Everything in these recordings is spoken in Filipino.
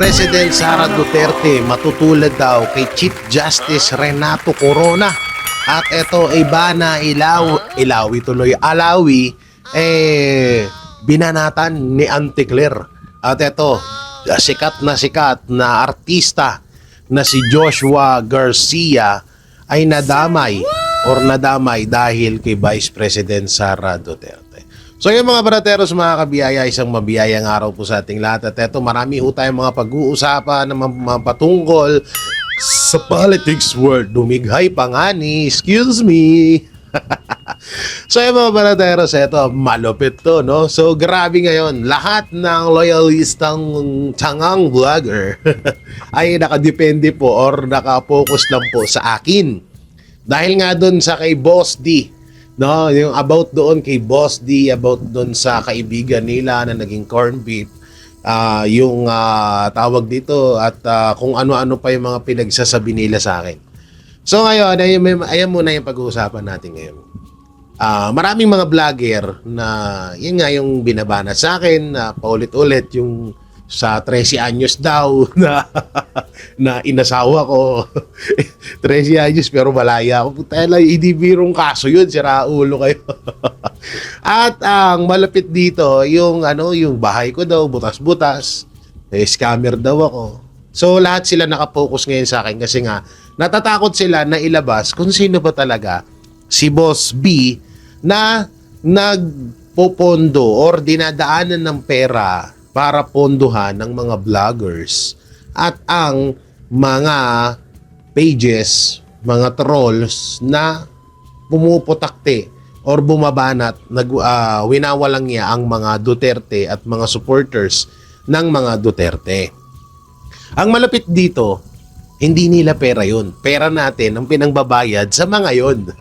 President Sara Duterte matutulad daw kay Chief Justice Renato Corona. At ito ay bana Alawi, binanatan ni Auntie Claire. At ito, sikat na artista na si Joshua Garcia ay nadamay dahil kay Vice President Sara Duterte. So yung mga brateros, mga kabiyaya, isang mabiyayang araw po sa ating lahat. At eto, marami po tayong mga pag-uusapan na patungkol sa politics world. Dumighay pa nga ni, excuse me. So yung mga brateros, eto, malupit to, no? So grabe ngayon, lahat ng loyalistang tsangang vlogger ay nakadepende po or nakapokus lang po sa akin. Dahil nga doon sa kay Boss D, no, yung about doon kay Boss D, about doon sa kaibigan nila na naging corn beef, yung tawag dito at kung ano-ano pa yung mga pinagsasabi nila sa akin. So ngayon, ayan muna yung pag-uusapan natin ngayon. Maraming mga vlogger na yun nga yung binabana sa akin na paulit-ulit yung sa 13 anyos daw na inasawa ko. 13 anyos pero malaya ako. Putela, hindi birong kaso yun. Sira ulo kayo. At ang malapit dito, yung bahay ko daw, butas-butas. Scammer daw ako. So lahat sila nakapokus ngayon sa akin kasi nga natatakot sila na ilabas kung sino ba talaga si Boss B na nagpopondo or dinadaanan ng pera para ponduhan ng mga vloggers at ang mga pages, mga trolls na pumuputakte or bumabanat, winawalang niya ang mga Duterte at mga supporters ng mga Duterte. Ang malapit dito, hindi nila pera yun. Pera natin ang pinangbabayad sa mga yun.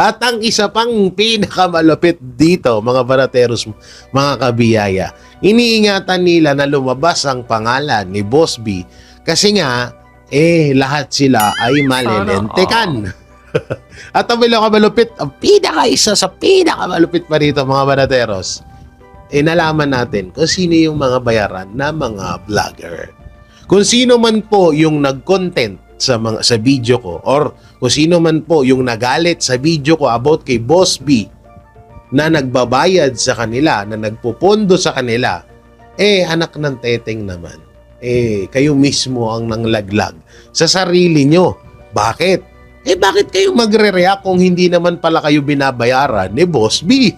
At ang isa pang pinakamalupit dito, mga barateros, mga kabiyaya, iniingatan nila na lumabas ang pangalan ni Boss B kasi nga, lahat sila ay malilentekan. At ang pinakamalupit, ang isa sa pinakamalupit pa rito, mga barateros, nalaman natin kung sino yung mga bayaran na mga vlogger. Kung sino man po yung nag-content sa video ko or kung sino man po yung nagalit sa video ko about kay Boss B na nagbabayad sa kanila, na nagpupondo sa kanila, anak ng teteng naman. Kayo mismo ang nanglaglag sa sarili nyo. Bakit? Bakit kayo magre-react kung hindi naman pala kayo binabayaran ni Boss B?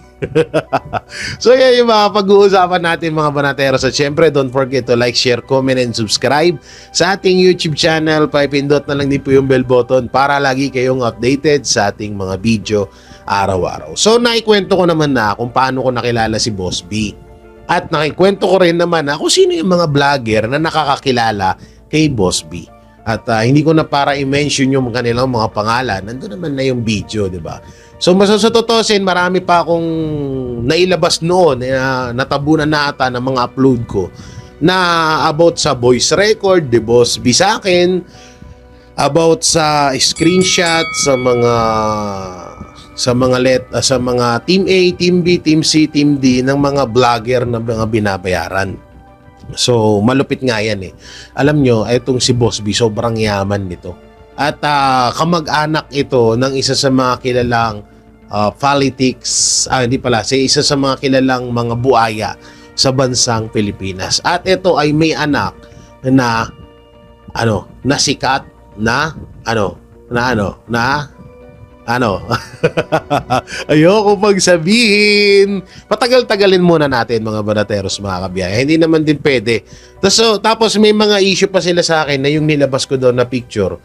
So yan yung mga pag-uusapan natin, mga banateros. At syempre, don't forget to like, share, comment, and subscribe sa ating YouTube channel. Paipindot na lang din po yung bell button para lagi kayong updated sa ating mga video araw-araw. So naikwento ko naman na kung paano ko nakilala si Boss B. At nakikwento ko rin naman na kung sino yung mga vlogger na nakakakilala kay Boss B. At hindi ko na para i-mention yung kanilang mga pangalan. Nandun naman na yung video, di ba? So masasatotosin, marami pa akong nailabas noon na natabunan na ata ng mga upload ko na about sa voice record, di Boss B sa akin, about sa screenshot, sa mga Team A, Team B, Team C, Team D ng mga vlogger na mga binabayaran. So, malupit nga yan Alam nyo, itong si Boss B, sobrang yaman nito. At kamag-anak ito ng isa sa mga kilalang politics, isa sa mga kilalang mga buaya sa bansang Pilipinas. At ito ay may anak na sikat na ayoko magsabihin. Patagal-tagalin muna natin, mga banateros, mga kabiyaya. Hindi naman din pwede. Tapos may mga issue pa sila sa akin na yung nilabas ko daw na picture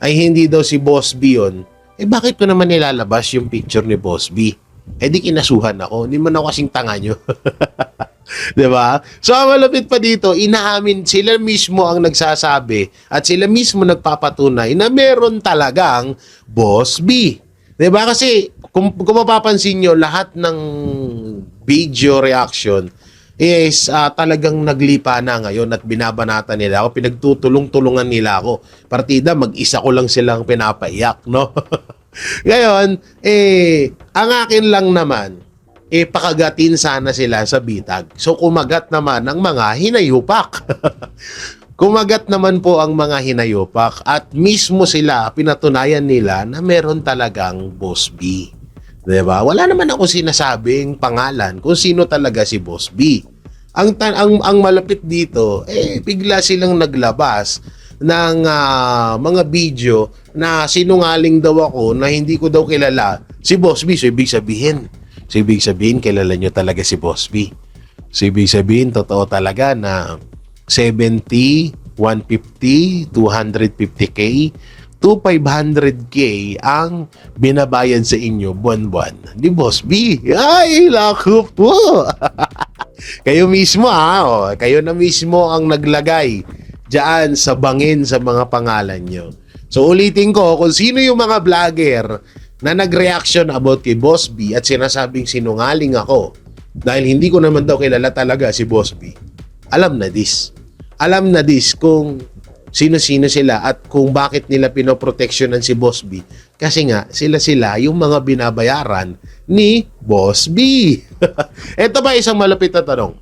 ay hindi daw si Boss B yun. Bakit ko naman nilalabas yung picture ni Boss B? Di kinasuhan ako. Hindi man ako kasing tanga nyo. Diba? So, malapit pa dito, inaamin, sila mismo ang nagsasabi at sila mismo nagpapatunay na meron talagang Boss B. Diba? Kasi, kung mapapansin nyo, lahat ng video reaction is talagang naglipa na ngayon at binabanata nila ako, pinagtutulong-tulungan nila ako. Partida, mag-isa ko lang silang pinapaiyak, no? Ngayon, ang akin lang naman, pakagatin sana sila sa bitag. So kumagat naman ang mga hinayupak. Kumagat naman po ang mga hinayupak at mismo sila, pinatunayan nila na meron talagang Boss B. Diba? Wala naman ako sinasabing pangalan kung sino talaga si Boss B. Ang malapit dito, bigla silang naglabas ng mga video na sinungaling daw ako na hindi ko daw kilala si Boss B. So ibig sabihin, kilala nyo talaga si Boss B. So ibig sabihin, totoo talaga na 70, 150, 250k to 500k ang binabayad sa inyo buwan-buwan ni Boss B. Ay, lako po! Kayo mismo kayo na mismo ang naglagay diyan sa bangin sa mga pangalan nyo. So ulitin ko, kung sino yung mga vlogger na nag-reaction about kay Boss B at sinasabing sinungaling ako dahil hindi ko naman daw kilala talaga si Boss B, alam na this kung sino-sino sila at kung bakit nila pinoproteksyonan si Boss B. Kasi nga, sila yung mga binabayaran ni Boss B. Ito ba isang malapit na tanong?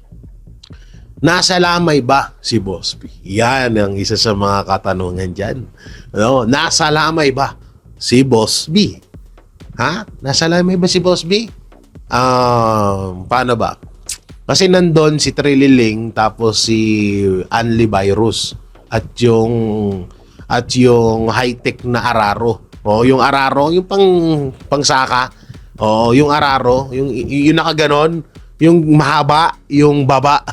Nasa lamay ba si Boss B? Yan ang isa sa mga katanungan dyan. No? Nasa lamay ba si Boss B? Ha? Nasa lamay ba si Boss B? Paano ba? Kasi nandun si Trililing tapos si Anli Virus at yung high-tech na Araro. Yung Araro, yung pangsaka. Yung Araro, yung nakaganon, yung mahaba, yung baba.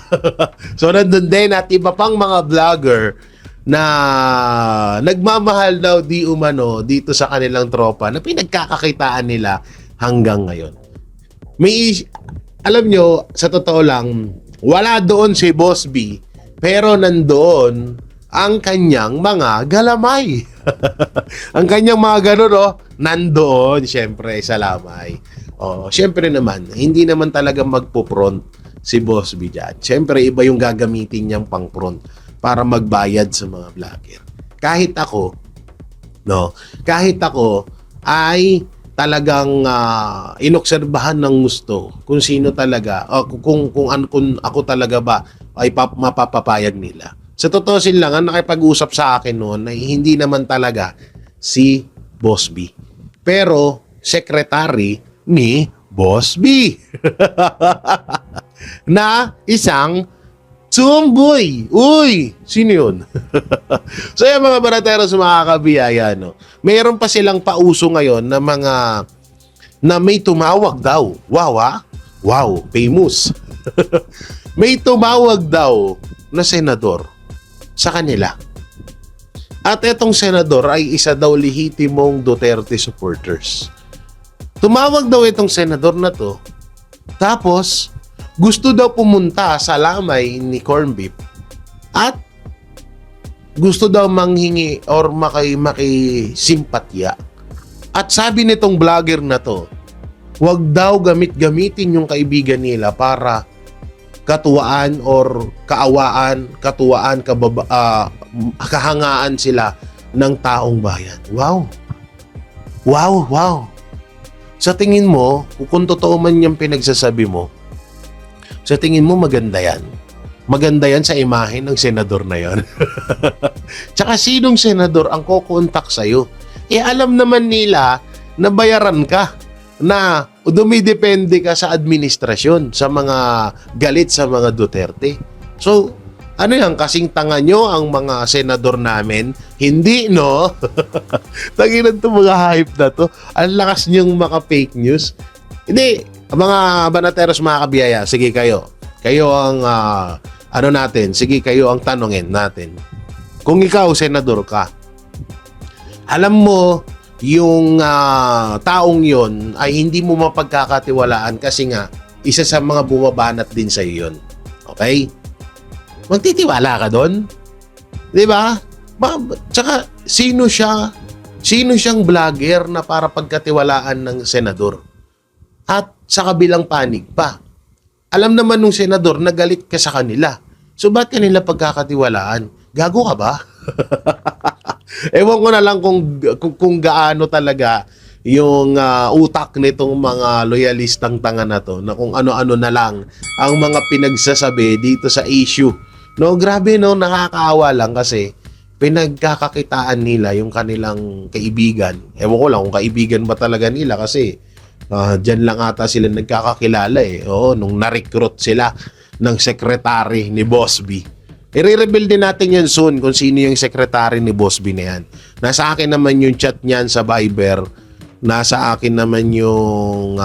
So nandun din at iba pang mga vlogger na nagmamahal daw di umano dito sa kanilang tropa na pinagkakakitaan nila hanggang ngayon. Alam nyo, sa totoo lang, wala doon si Boss B, pero nandoon ang kanyang mga galamay. Ang kanyang mga ganun, nandoon, syempre, sa lamay. Syempre naman, hindi naman talaga magpo-front si Boss B dyan. Syempre, iba yung gagamitin niyang pang-front para magbayad sa mga vlogger. Kahit ako ay talagang inobserbahan ng gusto kung sino talaga kung ako talaga ba ay mapapapayag nila. Sa totoo lang, ang nakipag-usap sa akin noon ay hindi naman talaga si Boss B, pero secretary ni Boss B na isang Tumboy! Uy! Sino yun? So yung mga barateros makakabiyaya, mayroon pa silang pauso ngayon na mga na may tumawag daw. Wow, Wow, famous. May tumawag daw na senador sa kanila. At etong senador ay isa daw lehitimong Duterte supporters. Tumawag daw itong senador na to. Tapos gusto daw pumunta sa lamay ni Corn Beef at gusto daw manghingi or makisimpatya. At sabi nitong vlogger na to, wag daw gamitin yung kaibigan nila para katuwaan or kahangaan sila ng taong bayan. Wow. Sa tingin mo, kung totoo man yung pinagsasabi mo, sa tingin mo maganda yan? Maganda yan sa imahe ng senador na yan. Tsaka sinong senador ang kukontak sa'yo? Alam naman nila na bayaran ka, na dumidepende ka sa administrasyon, sa mga galit sa mga Duterte. So, ano yan? Kasing tanga nyo ang mga senador namin? Hindi, no? Tanginan to mga hype na to. Ang lakas nyong maka-fake news. Hindi. Mga banateros, mga kabiyaya, sige kayo. Kayo ang, sige kayo ang tanungin natin. Kung ikaw, senador ka, alam mo, yung taong yon ay hindi mo mapagkakatiwalaan kasi nga, isa sa mga bumabanat din sa iyo yun. Okay? Magtitiwala ka doon? Diba? Tsaka, sino siyang vlogger na para pagkatiwalaan ng senador? At sa kabilang panig pa, alam naman nung senador na galit ka sa kanila. So, ba't kanila pagkakatiwalaan? Gago ka ba? Ewan ko na lang kung gaano talaga yung utak nitong mga loyalistang tanga na to, na kung ano-ano na lang ang mga pinagsasabi dito sa issue. No, grabe no, nakakaawa lang kasi pinagkakakitaan nila yung kanilang kaibigan. Ewan ko lang kung kaibigan ba talaga nila kasi dyan lang ata sila nagkakakilala eh. Oo, nung na-recruit sila ng secretary ni Boss B. I-reveal din natin yan soon kung sino yung secretary ni Boss B na yan. Nasa akin naman yung chat niyan sa Viber. Nasa akin naman yung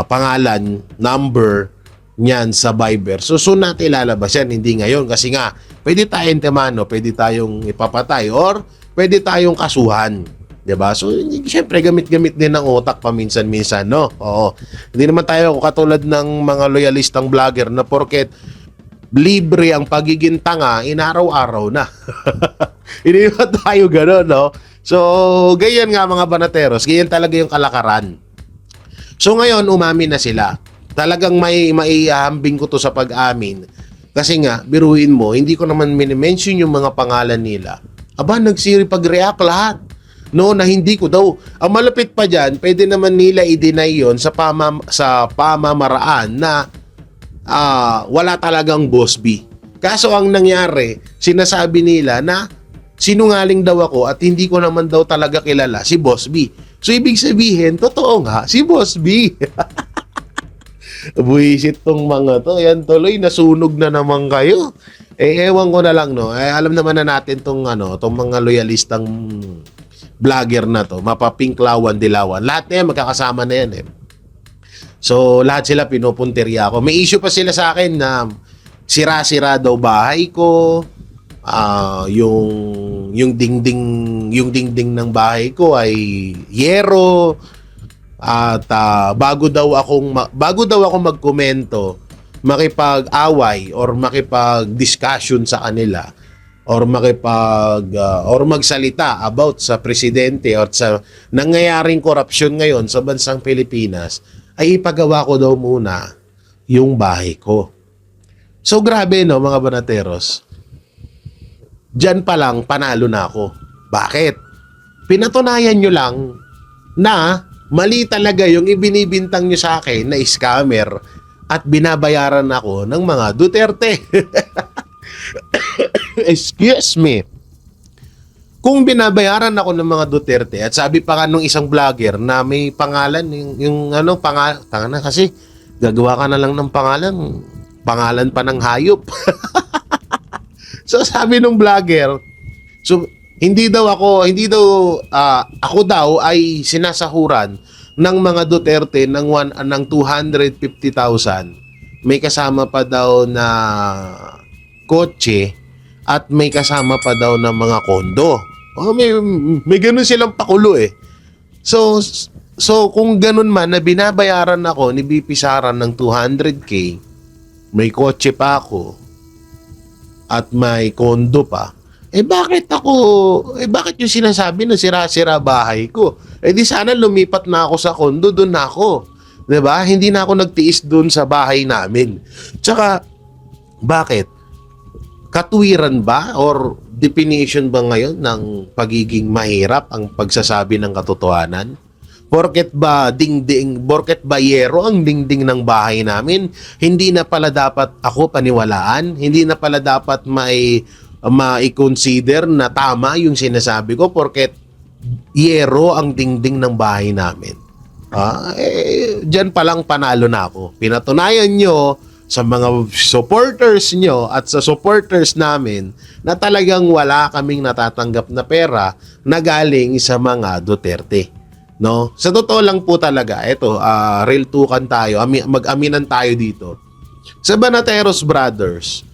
pangalan, number niyan sa Viber. So soon natin ilalabas yan, hindi ngayon. Kasi nga, pwede tayong temano, pwede tayong ipapatay, or pwede tayong kasuhan. Diba? So, syempre, gamit-gamit din ng utak paminsan-minsan, no? Oo. Hindi naman tayo katulad ng mga loyalistang vlogger na porket libre ang pagiging tanga, inaraw-araw na. Hindi naman tayo gano'n, no? So, ganyan nga mga banateros, ganyan talaga yung kalakaran. So, ngayon, umamin na sila. Talagang may maihahambing ko to sa pag-amin. Kasi nga, biruin mo, hindi ko naman minimension yung mga pangalan nila. Aba, nagsiripag-react lahat. No, na hindi ko daw. Ang malapit pa dyan, pwede naman nila i-deny yun sa pamamaraan na wala talagang Boss B. Kaso ang nangyari, sinasabi nila na sinungaling daw ako at hindi ko naman daw talaga kilala si Boss B. So, ibig sabihin, totoo nga, si Boss B. Buisit tong mga to. Yan tuloy, nasunog na naman kayo. Ewan ko na lang, no. Alam naman na natin tong mga loyalistang vlogger na to, mapapinklawan, dilawan. Lahat na yan, magkakasama na yan eh. So, lahat sila pinupuntirya ako. May issue pa sila sa akin na sira-sira daw bahay ko. Yung dingding ng bahay ko ay yero. At bago daw ako magkomento, makipag-away or makipag-discussion sa kanila, or or magsalita about sa presidente or sa nangyayaring korupsyon ngayon sa bansang Pilipinas, ay ipagawa ko daw muna yung bahay ko. So grabe no mga banateros. Diyan pa lang panalo na ako. Bakit? Pinatunayan nyo lang na mali talaga yung ibinibintang nyo sa akin na scammer at binabayaran ako ng mga Duterte. Excuse me. Kung binabayaran ako ng mga Duterte at sabi pa nga nung isang vlogger na may pangalan yung pangalan na kasi gagawa ka na lang ng pangalan pa ng hayop. So sabi nung vlogger, so ako daw ay sinasahuran ng mga Duterte ng 250,000. May kasama pa daw na kotse at may kasama pa daw ng mga kondo. Oh, may ganun silang pakulo eh. So kung ganun man na binabayaran ako ni BP Sara ng 200k, may kotse pa ako at may kondo pa, bakit yung sinasabi na sira-sira bahay ko? Di sana lumipat na ako sa kondo, doon na ako. 'Di ba? Hindi na ako nagtiis doon sa bahay namin. Tsaka bakit? Katuwiran ba or definition ba ngayon ng pagiging mahirap ang pagsasabi ng katotohanan? Porket ba yero ang dingding ng bahay namin, hindi na pala dapat ako paniwalaan, hindi na pala dapat mai-consider na tama yung sinasabi ko porket yero ang dingding ng bahay namin. Diyan pa lang panalo na ako. Pinatunayan nyo sa mga supporters nyo at sa supporters namin na talagang wala kaming natatanggap na pera na galing sa mga Duterte. No? Sa totoo lang po talaga, real tukan tayo, mag-aminan tayo dito. Sa Banateros Brothers,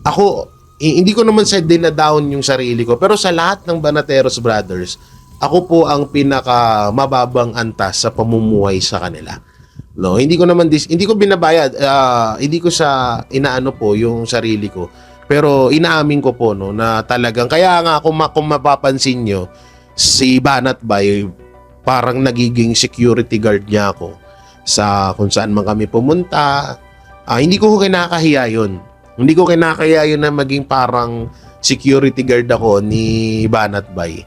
ako, hindi ko naman dinadawn yung sarili ko, pero sa lahat ng Banateros Brothers, ako po ang pinaka mababang antas sa pamumuhay sa kanila. No, hindi ko binabayad, hindi ko sa inaano po yung sarili ko. Pero inaamin ko po no na talagang kaya nga kung mapapansin nyo, si Banat Bay parang nagiging security guard niya ako sa kung saan man kami pumunta. Hindi ko kinakahiya yun. Hindi ko kinakahiya yun na maging parang security guard ako ni Banat Bay.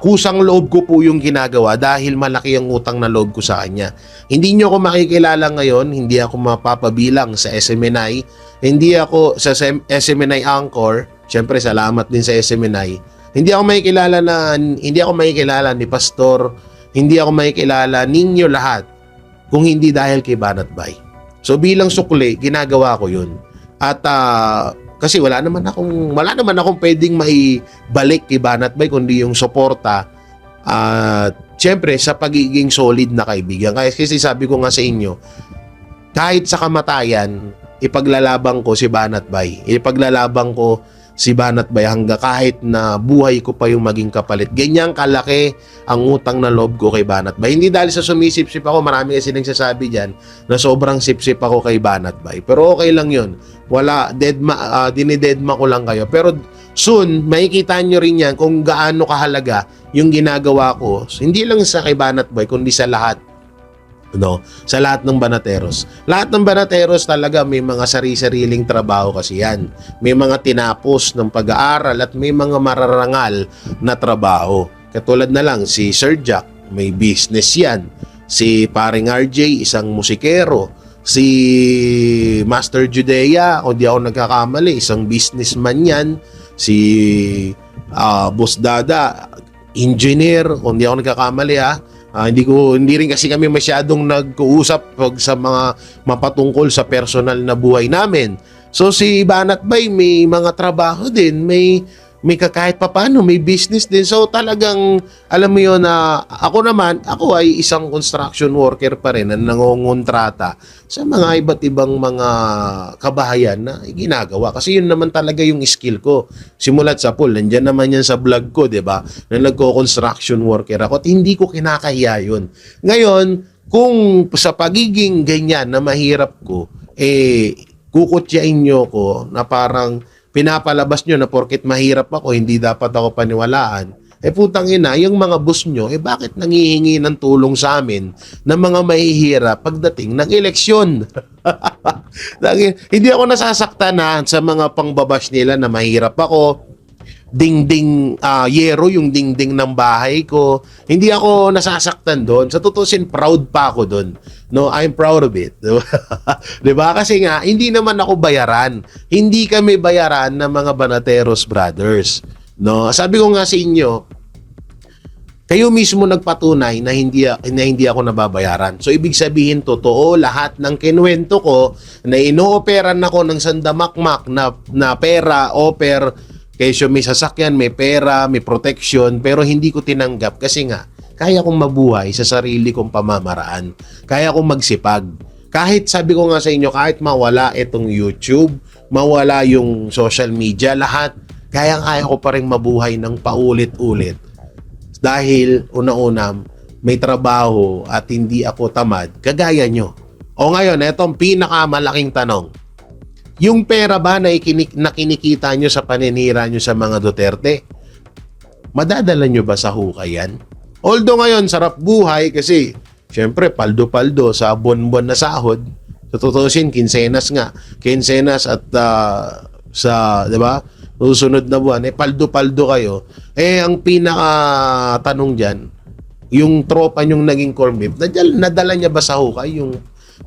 kusang loob ko po yung ginagawa dahil malaki ang utang na loob ko sa kanya. Hindi nyo ako makikilala ngayon, hindi ako mapapabilang sa SMNI, hindi ako sa SMNI Anchor, syempre salamat din sa SMNI. Hindi ako makikilala ni Pastor, hindi ako makikilala ninyo lahat kung hindi dahil kay Banat Bay. So bilang sukli, ginagawa ko 'yun. At kasi wala naman akong pwedeng maibalik kay Banat Bay kundi yung suporta at syempre sa pagiging solid na kaibigan. Kasi sabi ko nga sa inyo, kahit sa kamatayan, ipaglalaban ko si Banat Bay. Ipaglalaban ko si Banat Bay hanggang kahit na buhay ko pa yung maging kapalit. Ganyang kalaki ang utang na loob ko kay Banat Bay. Hindi dahil sa sumisip-sip ako, marami kasi nagsasabi dyan na sobrang sip-sip ako kay Banat Bay. Pero okay lang yun. Wala, dinidedma ko lang kayo. Pero soon, makikita nyo rin yan kung gaano kahalaga yung ginagawa ko. Hindi lang sa kay Banat Bay, kundi sa lahat. No, sa lahat ng banateros. Lahat ng banateros talaga may mga sari-sariling trabaho kasi yan. May mga tinapos ng pag-aaral at may mga mararangal na trabaho. Katulad na lang si Sir Jack, may business yan. Si Paring RJ, isang musikero. Si Master Judea, kung di ako nagkakamali, isang businessman yan. Si Boss Dada, engineer, kung di ako nagkakamali hindi rin kasi kami masyadong nag-uusap pag sa mga mapatungkol sa personal na buhay namin. So si Banat Bay may mga trabaho din, may kahit papaano, may business din. So talagang alam mo yun na ako ay isang construction worker pa rin na nangongontrata sa mga iba't ibang mga kabahayan na ginagawa. Kasi yun naman talaga yung skill ko. Simulat sa pool, nandiyan naman yan sa vlog ko, 'di ba? Na nagko-construction worker ako at hindi ko kinakahiya yun. Ngayon, kung sa pagiging ganyan na mahirap ko, kukutyain nyo ko na parang pinapalabas nyo na porket mahirap ako, hindi dapat ako paniwalaan. Putang ina, yung mga boss nyo, bakit nangihingi ng tulong sa amin ng mga mahihirap pagdating ng eleksyon? Hindi ako nasasaktan sa mga pangbabash nila na mahirap ako. Dingding yero yung dingding ng bahay ko. Hindi ako nasasaktan doon. Sa tutusin, proud pa ako doon. No, I'm proud of it. 'Di ba? Kasi nga hindi naman ako bayaran. Hindi kami bayaran ng mga Banateros brothers. No, sabi ko nga sa inyo, kayo mismo nagpatunay na hindi ako nababayaran. So ibig sabihin totoo lahat ng kinuwento ko na inooperan ako ng sandamakmak na pera, kesyo may sasakyan, may pera, may protection, pero hindi ko tinanggap kasi nga, kaya kong mabuhay sa sarili kong pamamaraan. Kaya kong magsipag. Kahit sabi ko nga sa inyo, kahit mawala itong YouTube, mawala yung social media, lahat, kaya ko pa rin mabuhay ng paulit-ulit. Dahil una-una, may trabaho at hindi ako tamad, kagaya nyo. O ngayon, itong pinakamalaking tanong. Yung pera ba na kinikita nyo sa paninira nyo sa mga Duterte, madadala nyo ba sa hukay yan? Although ngayon, sarap buhay kasi, syempre, paldo-paldo sa buwan-buwan na sahod. Tututusin, kinsenas nga. Kinsenas at di ba? Susunod na buwan, paldo-paldo kayo. Ang pinaka-tanong dyan, yung tropa nyong naging corn beef, nadala niya ba sa hukay yung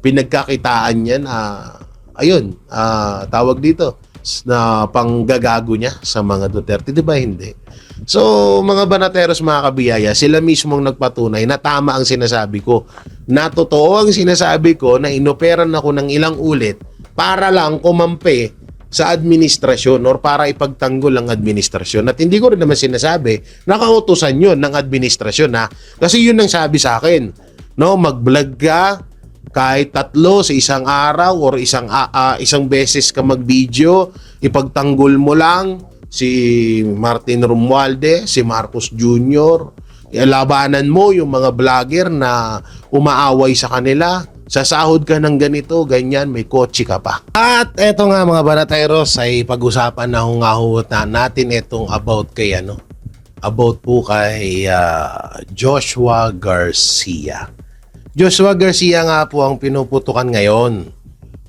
pinagkakitaan niya na tawag dito na panggagago niya sa mga Duterte, di ba hindi? So, mga Banateros, mga kabiyaya, sila mismong nagpatunay na tama ang sinasabi ko. Na totoo ang sinasabi ko na inoperan ako ng ilang ulit para lang kumampi sa administrasyon or para ipagtanggol ang administrasyon. At hindi ko rin naman sinasabi, nakautusan yun ng administrasyon kasi yun ang sabi sa akin. No, mag-vlog ka, kahit 3 sa isang araw or isang beses ka mag-video, ipagtanggol mo lang si Martin Romualdez, si Marcos Jr., labanan mo yung mga vlogger na umaaway sa kanila, sasahod ka ng ganito, ganyan, may kotse ka pa. At eto nga mga Banateros, ay pag-usapan na natin itong about po kay Joshua Garcia. Joshua Garcia nga po ang pinuputukan ngayon,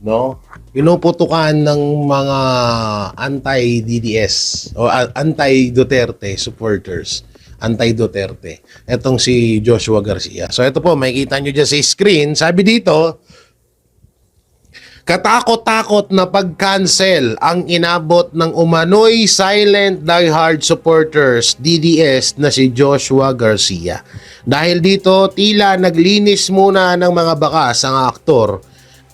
no? Pinuputukan ng mga anti-DDS o anti-Duterte supporters anti-Duterte. Etong si Joshua Garcia. So ito po, makikita nyo dyan sa screen. Sabi dito, katakot-takot na pag-cancel ang inabot ng umano'y silent diehard supporters DDS na si Joshua Garcia. Dahil dito, tila naglinis muna ng mga bakas ang aktor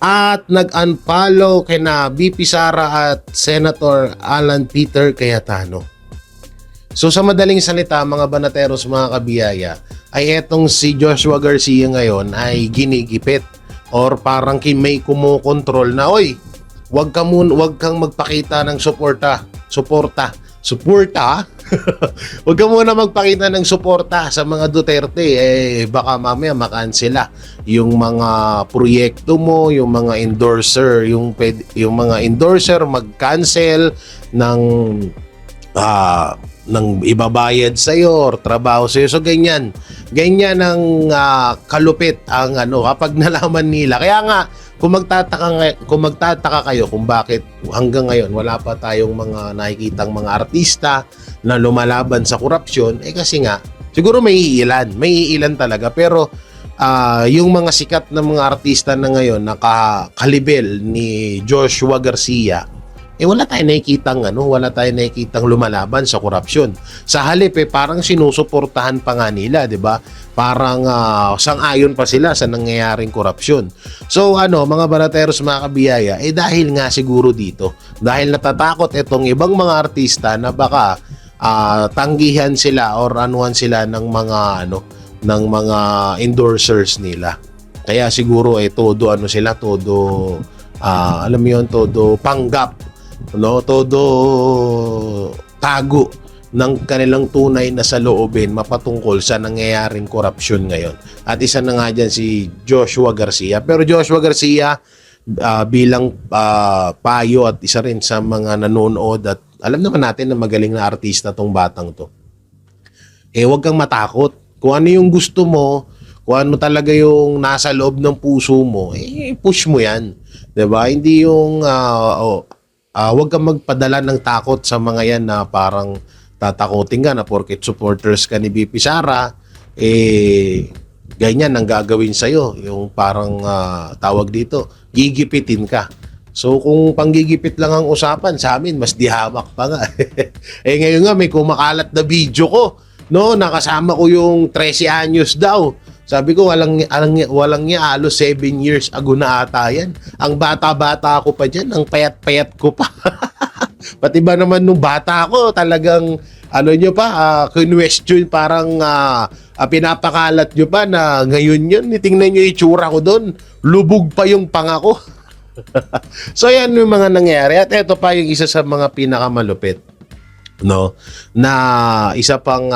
at nag-unfollow kina BP Sara at Senator Alan Peter Cayetano. So sa madaling salita, mga banateros, mga kabiyaya, ay etong si Joshua Garcia ngayon ay ginigipit or parang may kumokontrol na, oy, wag kang magpakita ng suporta. Wag ka muna magpakita ng suporta sa mga Duterte, baka mamaya makansela yung mga proyekto mo, yung mga endorser, yung mga endorser mag-cancel ng ibabayad sa iyo or trabaho sa iyo. So ganyan ang kalupit ang kapag nalaman nila. Kaya nga kung magtataka kayo kung bakit hanggang ngayon wala pa tayong mga nakikitang mga artista na lumalaban sa korupsyon, kasi nga siguro may iilan talaga, pero yung mga sikat na mga artista na ngayon nakakalibel ni Joshua Garcia, wala tayong nakikitang lumalaban sa korupsyon. Sa halip parang sinusuportahan pa nga nila, 'di ba? Parang sang-ayon pa sila sa nangyayaring korupsyon. So mga banateros, mga kabiyaya, dahil nga siguro dito, dahil natatakot itong ibang mga artista na baka tanggihan sila or anuhan sila ng mga endorsers nila. Kaya siguro todo alam mo yun, todo panggap, todo tago ng kanilang tunay na saloobin mapatungkol sa nangyayaring korupsyon ngayon. At isa na nga dyan si Joshua Garcia. Pero Joshua Garcia, bilang payo at isa rin sa mga nanonood, at alam naman natin na magaling na artista tong batang to, huwag kang matakot. Kung ano yung gusto mo, kung ano talaga yung nasa loob ng puso mo, push mo yan. 'Di ba? Hindi yung huwag kang magpadala ng takot sa mga yan na parang tatakotin ka na porket supporters ka ni BP Sara, ganyan ang gagawin sa'yo. Yung parang tawag dito, gigipitin ka. So kung panggigipit lang ang usapan, sa amin mas dihamak pa nga. Ngayon nga may kumakalat na video ko, nakasama ko yung 13 anyos daw. Sabi ko, walang niya, halos 7 years ago na ata yan. Ang bata-bata ako pa dyan, ang payat-payat ko pa. Pati ba naman nung bata ako, talagang, nyo pa, question, parang pinapakalat nyo pa na ngayon yun, tingnan nyo yung itsura ko doon, lubog pa yung pangako. So yan yung mga nangyari. At ito pa yung isa sa mga pinakamalupit, na isa pang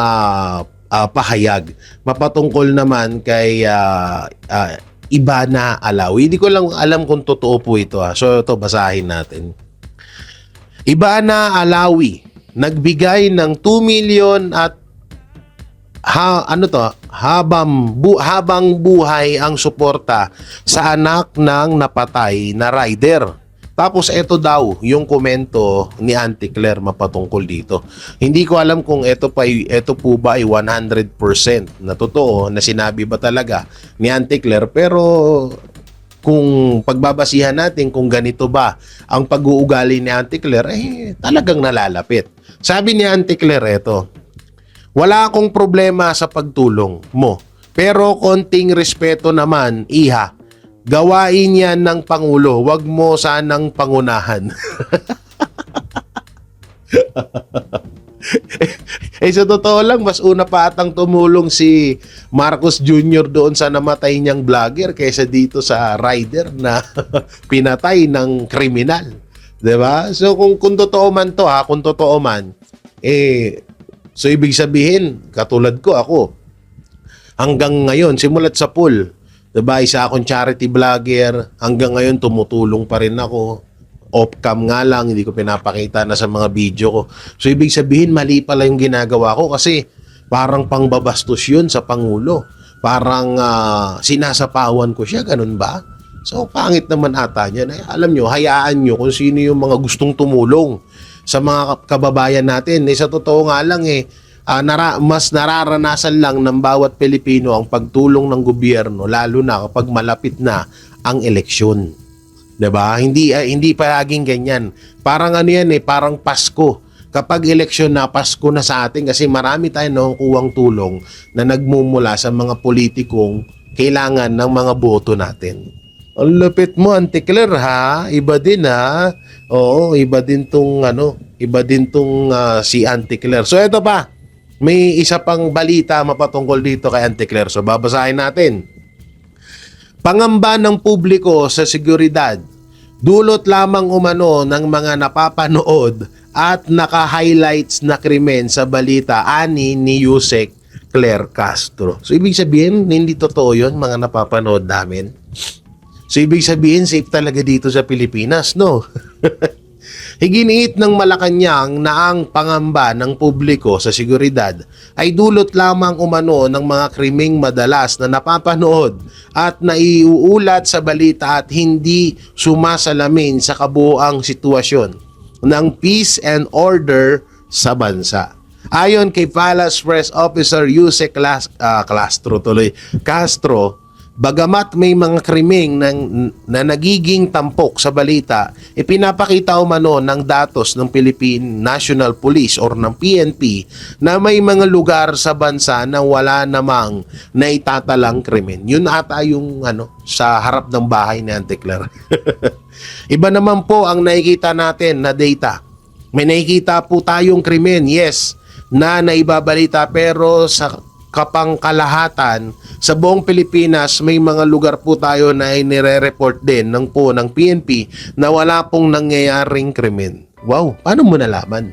pahayag mapatungkol naman kay Ivana Alawi. Hindi ko lang alam kung totoo po ito. So ito, basahin natin. Ivana Alawi nagbigay ng 2 million at habang buhay ang suporta sa anak ng napatay na rider. Tapos ito daw yung komento ni Auntie Claire mapatungkol dito. Hindi ko alam kung ito po ba ay 100% na totoo, na sinabi ba talaga ni Auntie Claire, pero kung pagbabasihan natin kung ganito ba ang pag-uugali ni Auntie Claire, talagang nalalapit. Sabi ni Auntie Claire ito, wala akong problema sa pagtulong mo, pero konting respeto naman, iha. Gawain yan ng Pangulo, wag mo sanang pangunahan. Sa totoo lang, mas una pa atang tumulong si Marcos Jr. doon sa namatay niyang vlogger kaysa dito sa rider na pinatay ng kriminal. 'Di ba? So kung totoo man to, kung totoo man, so ibig sabihin, katulad ko, ako, hanggang ngayon, simulat sa pool, diba, isa akong charity vlogger, hanggang ngayon tumutulong pa rin ako. Off-cam nga lang, hindi ko pinapakita na sa mga video ko. So ibig sabihin, mali pala yung ginagawa ko kasi parang pangbabastos yun sa Pangulo. Parang sinasapawan ko siya, ganun ba? So pangit naman ata niyan. Alam nyo, hayaan nyo kung sino yung mga gustong tumulong sa mga kababayan natin. Sa totoo nga lang, mas nararanasan lang ng bawat Pilipino ang pagtulong ng gobyerno, lalo na kapag malapit na ang eleksyon. 'Di ba? Hindi palaging ganyan. Parang ano yan parang Pasko. Kapag eleksyon na, Pasko na sa atin kasi marami tayong nakukuhang tulong na nagmumula sa mga politikong kailangan ng mga boto natin. Ang lupit mo, Auntie Claire, ha? Iba din, ha? Oo, iba din tong si Auntie Claire. So ito pa, may isa pang balita mapatungkol dito kay Auntie Claire. So babasahin natin. Pangamba ng publiko sa seguridad, dulot lamang umano ng mga napapanood at naka-highlights na krimen sa balita ani ni Yusek Claire Castro. So ibig sabihin, hindi totoo yun mga napapanood namin. So ibig sabihin, safe talaga dito sa Pilipinas, no? Higiniit ng Malacanang na ang pangamba ng publiko sa seguridad ay dulot lamang umano ng mga krimeng madalas na napapanood at naiuulat sa balita at hindi sumasalamin sa kabuuang sitwasyon ng peace and order sa bansa. Ayon kay Palace Press Officer Yusek Castro, bagamat may mga krimeng na nagiging tampok sa balita, ipinapakita umano ng datos ng Philippine National Police or ng PNP na may mga lugar sa bansa na wala namang naitatalang krimen. Yun ata yung sa harap ng bahay ni Auntie Claire. Iba naman po ang nakikita natin na data. May nakikita po tayong krimen, yes, na naibabalita pero sa kapangkalahatan sa buong Pilipinas may mga lugar po tayo na inire-report din ng PNP na wala pong nangyayaring krimen. Wow, paano mo nalaman?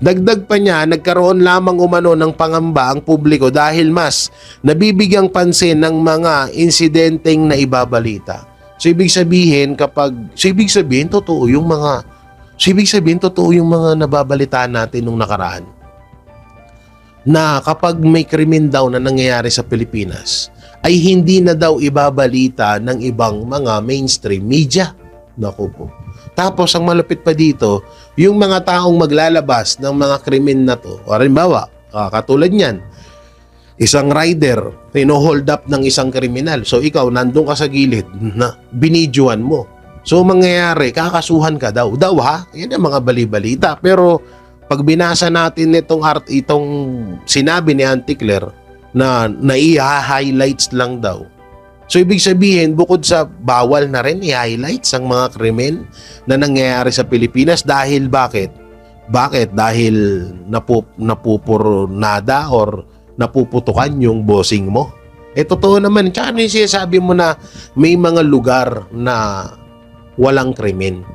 Dagdag pa niya, nagkaroon lamang umano ng pangamba ang publiko dahil mas nabibigyang pansin ng mga insidenteng na ibabalita. So ibig sabihin totoo yung mga nababalitaan natin nung nakaraan. Na kapag may krimen daw na nangyayari sa Pilipinas, ay hindi na daw ibabalita ng ibang mga mainstream media. Naku po. Tapos ang malupit pa dito, yung mga taong maglalabas ng mga krimen na to, o halimbawa, katulad niyan, isang rider, hold up ng isang kriminal. So ikaw, nandun ka sa gilid, na binidyoan mo. So mangyayari, kakasuhan ka daw. Daw ha? Yan ang mga bali-balita. Pero pag binasa natin itong sinabi ni Auntie Claire na nai-highlights lang daw. So ibig sabihin, bukod sa bawal na rin i-highlights ang mga krimen na nangyayari sa Pilipinas dahil bakit? Bakit? Dahil napupurnada or napuputukan yung bossing mo? Totoo naman. Tsaka ano yung sinasabi mo na may mga lugar na walang krimen?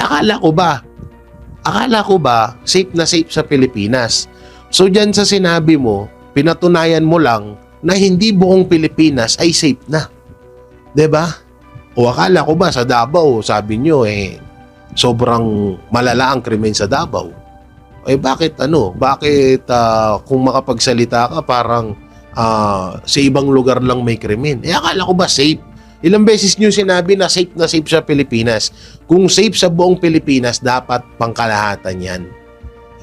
Akala ko ba safe na safe sa Pilipinas? So dyan sa sinabi mo, pinatunayan mo lang na hindi buong Pilipinas ay safe na. 'Di ba? O akala ko ba sa Davao, sabi nyo sobrang malala ang krimen sa Davao. Bakit kung makapagsalita ka parang sa ibang lugar lang may krimen? Akala ko ba safe? Ilang beses nyo sinabi na safe sa Pilipinas. Kung safe sa buong Pilipinas, dapat pangkalahatan yan.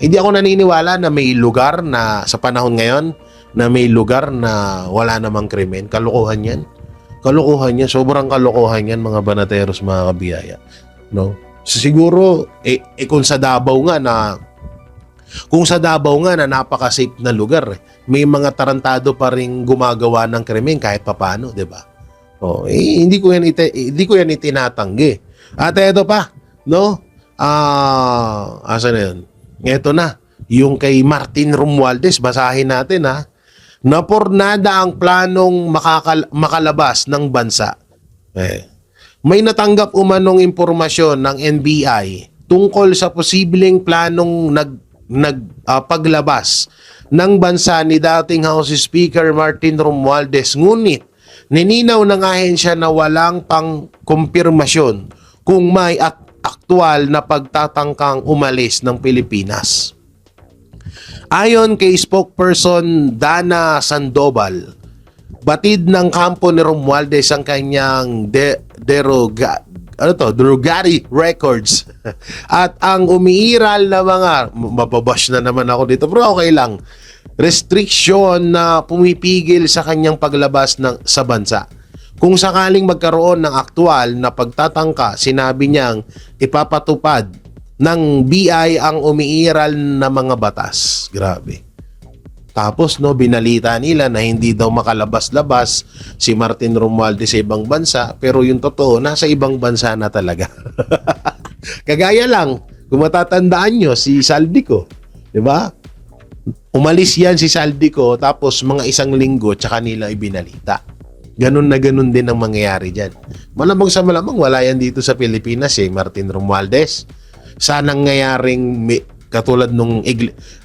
Hindi ako naniniwala na may lugar na sa panahon ngayon na may lugar na wala namang krimen. Kalokohan yan. Sobrang kalokohan yan mga banateros, mga kabiyaya. No? So, siguro, kung sa Davao nga na napaka-safe na lugar, may mga tarantado pa rin gumagawa ng krimen kahit papano, 'di ba? Hindi ko yan itinatanggi. At ito pa, no? Asa na yun? Ito na, yung kay Martin Romualdez, basahin natin ha. Napornada ang planong makalabas ng bansa. May natanggap umanong impormasyon ng NBI tungkol sa posibleng planong paglabas ng bansa ni dating House Speaker Martin Romualdez. Ngunit nininaw ng ahensya na walang pang-kumpirmasyon kung may aktual na pagtatangkang umalis ng Pilipinas. Ayon kay spokesperson Dana Sandoval, batid ng kampo ni Romualdez ang kanyang Drugari Records. At ang umiiral na mga, mababash na naman ako dito, pero okay lang, restriction na pumipigil sa kanyang paglabas sa bansa. Kung sakaling magkaroon ng aktual na pagtatangka, sinabi niyang ipapatupad ng BI ang umiiral na mga batas. Grabe. Tapos binalita nila na hindi daw makalabas-labas si Martin Romualdez sa ibang bansa, pero yung totoo, nasa ibang bansa na talaga. Kagaya lang, kung matatandaan nyo, si Saldico, di ba? Umalis yan si Saldico, tapos mga isang linggo, tsaka nila ibinalita. Ganun na ganun din ang mangyayari dyan. Malamang sa malamang, wala yan dito sa Pilipinas, Martin Romualdez. Sana ngayyaring katulad nung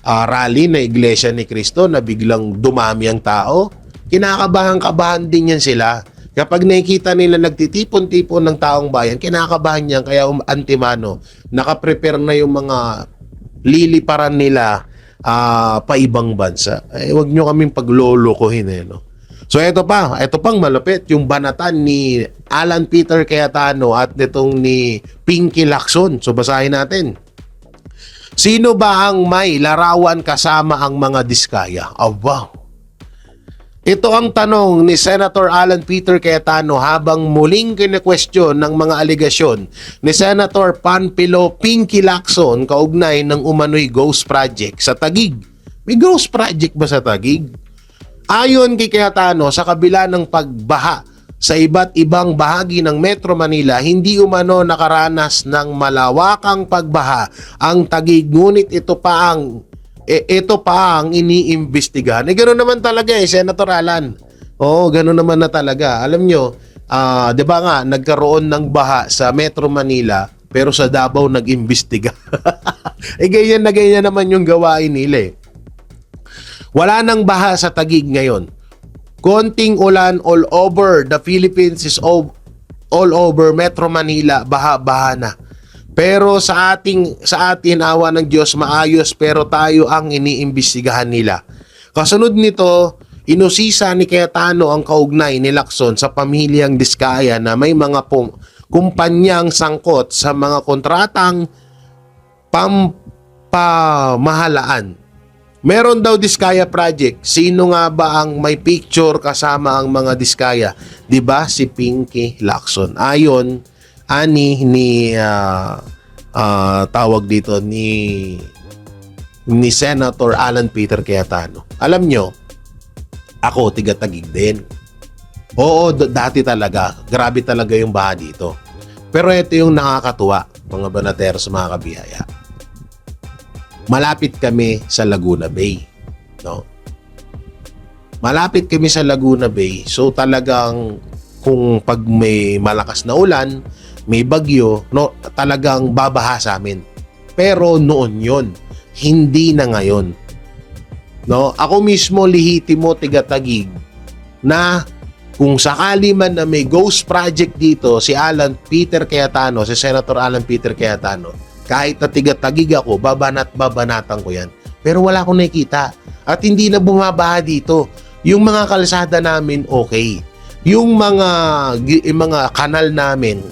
rally na Iglesia ni Cristo na biglang dumami ang tao, kinakabahan-kabahan din yan sila. Kapag nakikita nila nagtitipon-tipon ng taong bayan, kinakabahan yan, kaya antimano, nakaprepare na yung mga liliparan nila pa ibang bansa. Huwag nyo kaming paglolokohin no? So ito pang malupit, yung banatan ni Alan Peter Cayetano at nitong ni Pinky Lacson. So basahin natin. Sino ba ang may larawan kasama ang mga diskaya? Oh, wow. Ito ang tanong ni Senator Alan Peter Cayetano habang muling kine-question ng mga aligasyon ni Senator Panfilo Pinky Lacson kaugnay ng umano'y ghost project sa Taguig. May ghost project ba sa Taguig? Ayon kay Cayetano, sa kabila ng pagbaha sa iba't ibang bahagi ng Metro Manila, hindi umano nakaranas ng malawakang pagbaha ang Taguig, ngunit ito pa ang iniimbestigahan. Ganoon naman talaga Senator Alan. Oo, ganoon naman na talaga. Alam nyo, 'di ba nga nagkaroon ng baha sa Metro Manila pero sa Davao nag-imbestiga. Ganyan na ganyan naman yung gawain nila. Wala nang baha sa Taguig ngayon. Konting ulan all over the Philippines is all over Metro Manila, baha-baha na. Pero sa atin awa ng Diyos maayos, pero tayo ang iniimbestigahan nila. Kasunod nito, inusisa ni Cayetano ang kaugnay ni Lacson sa pamilyang Diskaya na may mga kumpanyang sangkot sa mga kontratang pampamahalaan. Meron daw Diskaya project. Sino nga ba ang may picture kasama ang mga Diskaya? 'Di ba si Pinky Lacson? Ayon ni tawag dito ni Senator Alan Peter Cayetano. Alam nyo, ako tiga Taguig din. Oo, dati talaga. Grabe talaga yung baha dito. Pero ito yung nakakatuwa, mga banateros, mga kabihaya. Malapit kami sa Laguna Bay, no? Malapit kami sa Laguna Bay. So talagang kung pag may malakas na ulan, may bagyo, no, talagang babaha sa amin. Pero noon 'yon, hindi na ngayon. No, ako mismo lihitimo tiga Taguig na kung sakali man na may ghost project dito si Alan Peter Cayetano, si Senator Alan Peter Cayetano, kahit na tiga Taguig ako, babanatan ko yan. Pero wala akong nakikita. At hindi na bumabaha dito. Yung mga kalsada namin, okay. Yung mga kanal namin,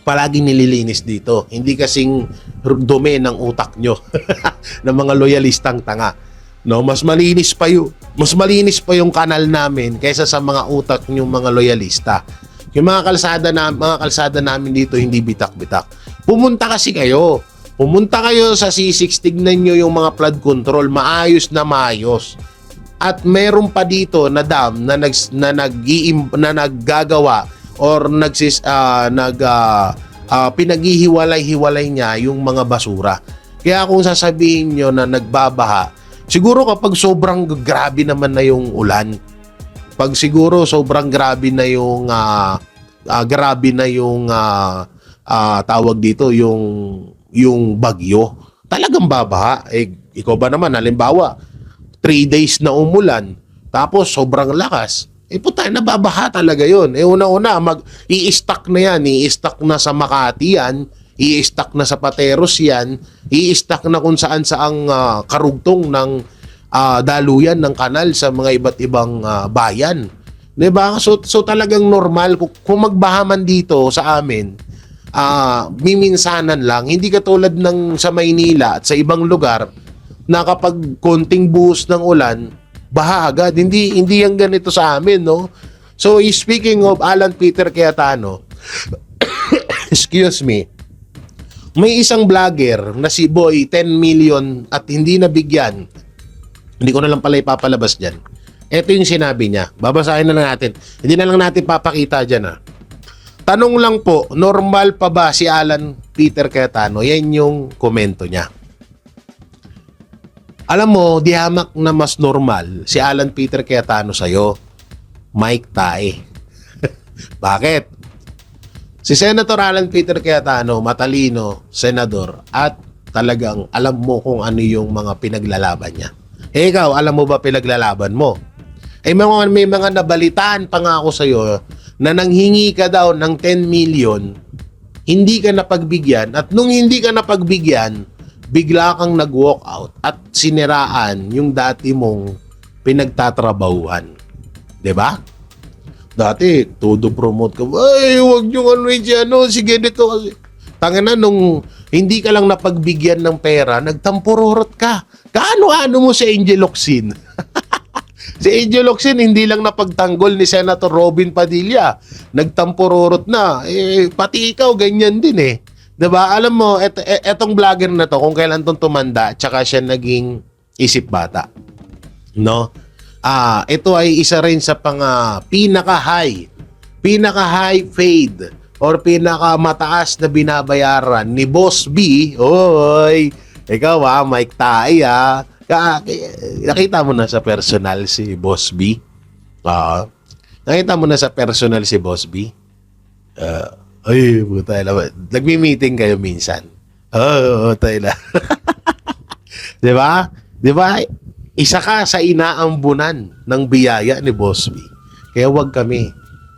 palagi nililinis dito. Hindi kasing dumi ng utak nyo ng mga loyalistang tanga. No, mas malinis pa yung kanal namin kaysa sa mga utak nyo mga loyalista. Yung mga kalsada namin dito hindi bitak-bitak. Pumunta kayo sa C6, tignan nyo yung mga flood control, maayos na maayos. At meron pa dito na dam na naggagawa or pinaghihiwalay-hiwalay niya yung mga basura. Kaya kung sasabihin nyo na nagbabaha, siguro kapag sobrang grabe naman na yung ulan, pag siguro sobrang grabe na yung tawag dito yung bagyo, talagang babaha. Ikaw ba naman, halimbawa 3 days na umulan tapos sobrang lakas, puta, nababaha talaga yun. Una-una i-stack na yan, i-stack na sa Makati yan, i-stack na sa Pateros yan, i-stack na kung saan saang karugtong ng daluyan ng kanal sa mga iba't ibang bayan. Diba? So talagang normal kung magbaha man dito sa amin, miminsanan lang. Hindi katulad ng sa Maynila at sa ibang lugar na kapag konting buhos ng ulan, baha agad. Hindi yan ganito sa amin, no? So, speaking of Alan Peter Cayetano, excuse me, may isang vlogger na si Boy 10 million at hindi nabigyan. Hindi ko na lang pala ipapalabas dyan. Ito yung sinabi niya. Babasahin na lang natin. Hindi na lang natin papakita dyan, ha. Tanong lang po, normal pa ba si Alan Peter Cayetano? Yan yung komento niya. Alam mo, di hamak na mas normal si Alan Peter Cayetano sa'yo, Mike Tae. Bakit? Si Senator Alan Peter Cayetano, matalino, senador, at talagang alam mo kung ano yung mga pinaglalaban niya. Eh ikaw, alam mo ba pinaglalaban mo? Eh may mga nabalitaan pa nga ako sa'yo na nanghingi ka daw ng 10 million, hindi ka napagbigyan, at nung hindi ka napagbigyan, bigla kang nag-walk out at siniraan yung dati mong pinagtatrabahuhan. 'Di ba? Dati, todo promote ka. Ay, wag nyo sige dito kasi. Tangina, nung hindi ka lang napagbigyan ng pera, nagtampururot ka. Kaano-ano mo si Angel Locsin? Si Angel Locsin, hindi lang napagtanggol ni Senator Robin Padilla. Nagtampururot na. Pati ikaw, ganyan din eh. 'Di ba? Alam mo, etong vlogger na to, kung kailan tong tumanda, tsaka siya naging isip bata. No? Ito ay isa rin sa pinaka-high fade or pinaka-mataas na binabayaran ni Boss B. Oy, ikaw Mike Tae nakita mo na sa personal si Boss B? Nakita mo na sa personal si Boss B? Ay, puta na. Nagmi-meeting kayo minsan. Oo, tayo na. 'Di ba? 'Di ba? Isa ka sa inaambunan ng biyaya ni Boss B. Kaya wag kami.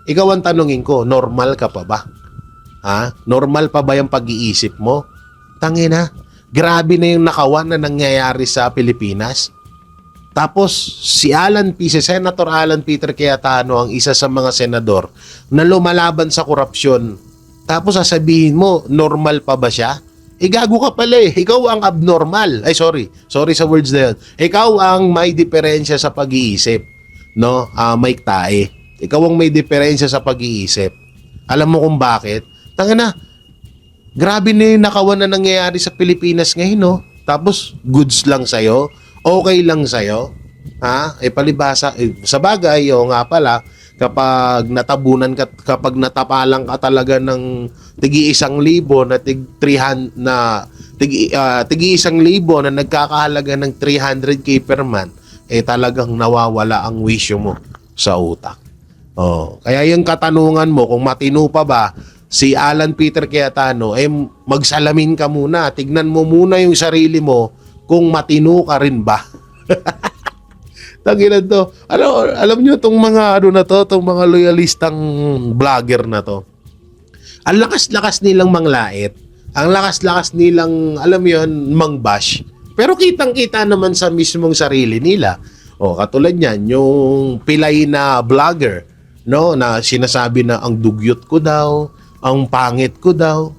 Ikaw ang tanungin ko, normal ka pa ba? Normal pa ba yung pag-iisip mo? Tangina, grabe na yung nakawan na nangyayari sa Pilipinas. Tapos, si Senator Alan Peter Cayetano ang isa sa mga senador na lumalaban sa korupsyon. Tapos sasabihin mo, normal pa ba siya? Gago ka pala eh. Ikaw ang abnormal. Ay, sorry. Sorry sa words na yun. Ikaw ang may diferensya sa pag-iisip. No? Mike Tae. Ikaw ang may diferensya sa pag-iisip. Alam mo kung bakit? Tangina, grabe na yung nakawan na nangyayari sa Pilipinas ngayon, no? Tapos, goods lang sa'yo. Okay lang sa'yo. Palibasa. Sa bagay, nga pala, kapag natapalang ka talaga ng tigi-1,000 na tigi-1,000 na nagkakahalaga ng 300k per month, talagang nawawala ang wisyo mo sa utak. Kaya yung katanungan mo kung matino pa ba si Alan Peter Cayetano, magsalamin ka muna, tignan mo muna yung sarili mo kung matino ka rin ba. Tanginan to. Alam nyo itong mga itong mga loyalistang vlogger na to. Ang lakas-lakas nilang manglait. Ang lakas-lakas nilang, alam mo yun, mangbash. Pero kitang-kita naman sa mismong sarili nila. Katulad niyan, yung pilay na vlogger, no, na sinasabi na ang dugyot ko daw, ang pangit ko daw.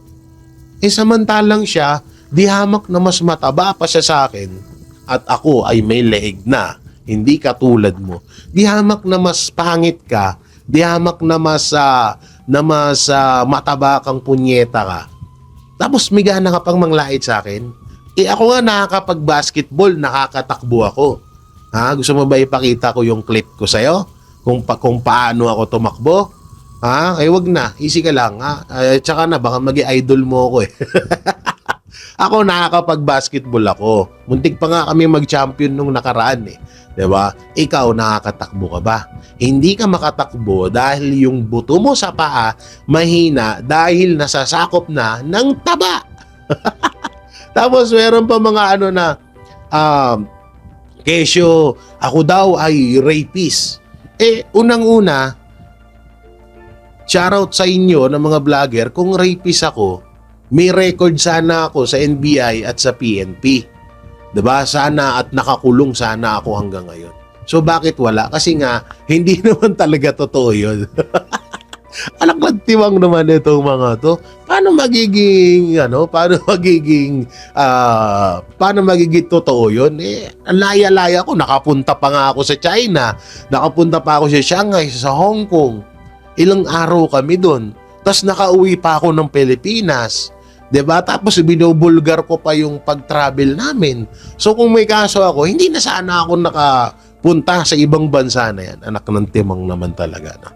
Samantalang siya, di hamak na mas mataba pa siya sa akin at ako ay may leeg na. Hindi katulad mo. Di hamak na mas pangit ka, di hamak na mas mataba kang punyeta ka. Tapos may gana ka pang manglait sa akin. Ako nga nakakapag-basketball, nakakatakbo ako. Gusto mo ba ipakita ko yung clip ko sa'yo? Kung paano ako tumakbo? Wag na. Easy ka lang. Tsaka na, baka magi-idol mo ako eh. Ako nakakapag-basketball ako. Muntik pa nga kami mag-champion nung nakaraan eh. 'Di ba? Ikaw nakakatakbo ka ba? Hindi ka makatakbo dahil yung buto mo sa paa mahina dahil nasasakop na ng taba. Tapos meron pa mga kesyo, ako daw ay rapist. Unang-una, shoutout sa inyo ng mga vlogger, kung rapist ako, may record sana ako sa NBI at sa PNP. 'Di ba? Sana at nakakulong sana ako hanggang ngayon. So bakit wala? Kasi nga hindi naman talaga totoo 'yon. Anak ng tiwang naman itong mga to. Paano magiging totoo yun? Ang laya-laya ko, nakapunta pa nga ako sa China, nakapunta pa ako sa Shanghai, sa Hong Kong. Ilang araw kami doon. Tapos nakauwi pa ako ng Pilipinas. 'Di ba? Tapos binubulgar ko pa yung pag-travel namin. So kung may kaso ako, hindi na sana ako nakapunta sa ibang bansa na yan. Anak ng timang naman talaga. No?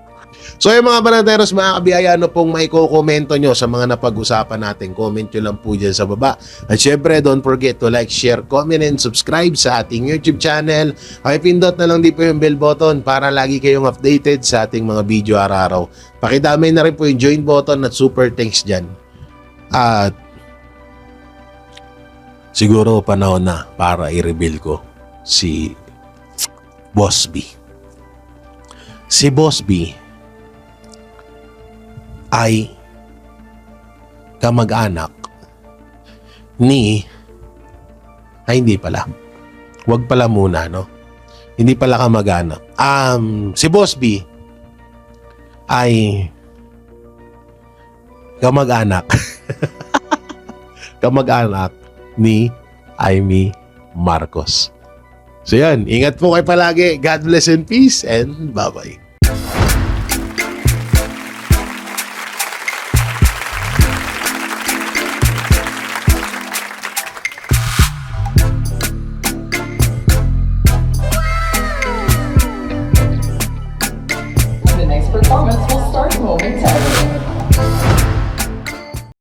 So yung mga banateros, mga kabiyaya, ano pong may kukomento nyo sa mga napag-usapan natin, comment nyo lang po dyan sa baba. At syempre, don't forget to like, share, comment, and subscribe sa ating YouTube channel. Okay, pindot na lang din po yung bell button para lagi kayong updated sa ating mga video araw-araw. Pakidamay na rin po yung join button at super thanks dyan. At siguro panahon na para i-reveal ko si Boss B. Si Boss B ay kamag-anak hindi pala. Wag pala muna, no? Hindi pala kamag-anak. Si Boss B ay kamag-anak kamag-anak ni Amy Marcos. So yan, ingat po kayo palagi. God bless and peace and bye-bye.